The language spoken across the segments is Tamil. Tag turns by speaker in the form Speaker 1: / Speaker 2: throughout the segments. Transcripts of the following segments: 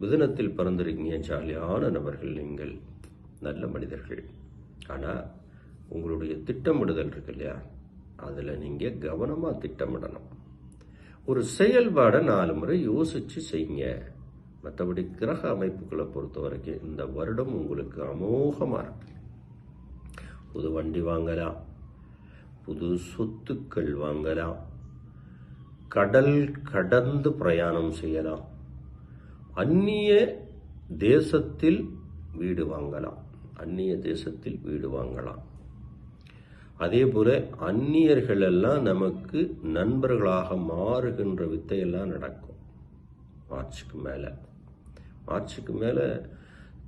Speaker 1: மிதுனத்தில் பிறந்திருக்கீங்க, ஜாலியான நபர்கள், நீங்கள் நல்ல மனிதர்கள். ஆனால் உங்களுடைய திட்டமிடுதல் இருக்கு இல்லையா, அதில் நீங்கள் கவனமாக திட்டமிடணும். ஒரு செயல்பாடை 4 முறை யோசித்து செய்யுங்க. மற்றபடி கிரக அமைப்புகளை பொறுத்த வரைக்கும் இந்த வருடம் உங்களுக்கு அமோகமாக இருக்கு. புது வண்டி வாங்கலாம், புது சொத்துக்கள் வாங்கலாம், கடல் கடந்து பிரயாணம் செய்யலாம், அந்நிய தேசத்தில் வீடு வாங்கலாம், அதே போல அந்நியர்கள் எல்லாம் நமக்கு நண்பர்களாக மாறுகின்ற வித்தையெல்லாம் நடக்கும். மார்ச்சுக்கு மேல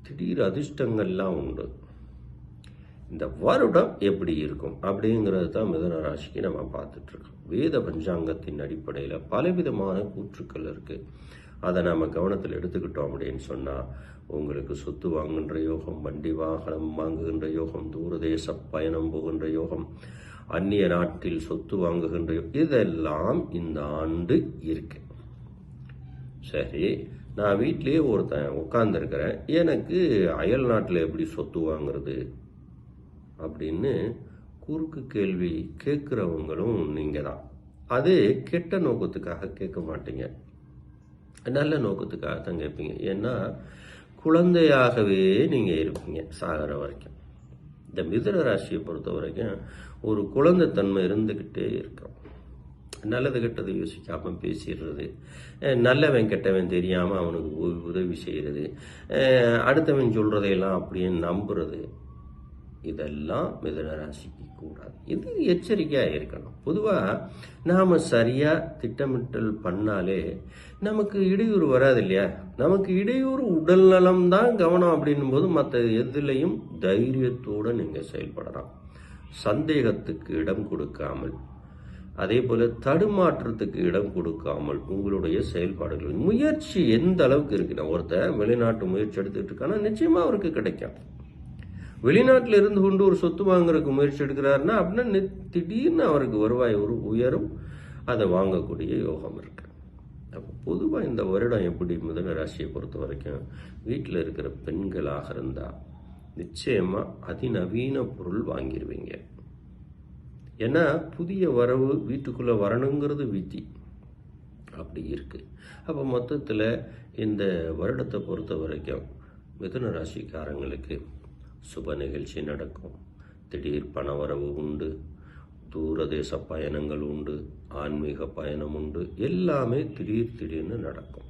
Speaker 1: திடீர் அதிர்ஷ்டங்கள்லாம் உண்டு. இந்த வருடம் எப்படி இருக்கும் அப்படிங்கிறது தான் மிதுன ராசிக்கு நம்ம பார்த்துட்டு இருக்கோம். வேத பஞ்சாங்கத்தின் அடிப்படையில் பலவிதமான கூற்றுக்கள் இருக்கு. அதை நாம் கவனத்தில் எடுத்துக்கிட்டோம் அப்படின்னு சொன்னால் உங்களுக்கு சொத்து வாங்குகின்ற யோகம், வண்டி வாகனம் வாங்குகின்ற யோகம், தூரதேச பயணம் போகின்ற யோகம், அந்நிய நாட்டில் சொத்து வாங்குகின்ற யோகம், இதெல்லாம் இந்த ஆண்டு இருக்கு. சரி, நான் வீட்டிலேயே ஒருத்தன் உட்கார்ந்துருக்கிறேன், எனக்கு அயல் நாட்டில் எப்படி சொத்து வாங்குறது அப்படின்னு குறுக்கு கேள்வி கேட்குறவங்களும் நீங்கள் தான். அது கெட்ட நோக்கத்துக்காக கேட்க மாட்டீங்க, நல்ல நோக்கத்துக்காக தான் கேட்பீங்க. ஏன்னா குழந்தையாகவே நீங்கள் இருப்பீங்க சாகிற வரைக்கும். இந்த மிதுன ராசியை பொறுத்த வரைக்கும் ஒரு குழந்தைத்தன்மை இருந்துக்கிட்டே இருக்கும். நல்லது கெட்டது யோசிக்காமல் பேசிடுறது, நல்லவன் கெட்டவன் தெரியாமல் அவனுக்கு உதவி செய்கிறது, அடுத்தவன் சொல்கிறதையெல்லாம் அப்படியே நம்புறது, இதெல்லாம் மிதுன ராசிக்கு கூடாது. இது எச்சரிக்கையாக இருக்கணும். பொதுவாக நாம் சரியாக திட்டமிட்டல் பண்ணாலே நமக்கு இடையூறு வராது இல்லையா. நமக்கு இடையூறு உடல் நலம் தான் கவனம் அப்படின்னும் போது மற்ற எதுலையும் தைரியத்தோடு நீங்கள் செயல்படலாம். சந்தேகத்துக்கு இடம் கொடுக்காமல், அதே போல் தடுமாற்றத்துக்கு இடம் கொடுக்காமல் உங்களுடைய செயல்பாடுகள், முயற்சி எந்த அளவுக்கு இருக்குன்னா, ஒருத்தர் வெளிநாட்டு முயற்சி எடுத்துக்கிட்டு இருக்கான்னா நிச்சயமாக அவருக்கு கிடைக்கும். வெளிநாட்டில் இருந்து கொண்டு ஒரு சொத்து வாங்குறதுக்கு முயற்சி எடுக்கிறாருன்னா அப்படின்னா திடீர்னு அவருக்கு வருவாய் உயரும், அதை வாங்கக்கூடிய யோகம் இருக்கு. அப்போ பொதுவாக இந்த வருடம் எப்படி மிதுன ராசியை பொறுத்த வரைக்கும் வீட்டில் இருக்கிற பெண்களாக இருந்தால் நிச்சயமாக அதிநவீன பொருள் வாங்கிடுவீங்க. ஏன்னா புதிய வரவு வீட்டுக்குள்ளே வரணுங்கிறது விதி அப்படி இருக்கு. அப்போ மொத்தத்தில் இந்த வருடத்தை பொறுத்த வரைக்கும் மிதுன ராசிக்காரங்களுக்கு சுப நிகழ்ச்சி நடக்கும், திடீர் பணவரவு உண்டு, தூரதேச பயணங்கள் உண்டு, ஆன்மீக பயணம் உண்டு, எல்லாமே திடீர்னு நடக்கும்.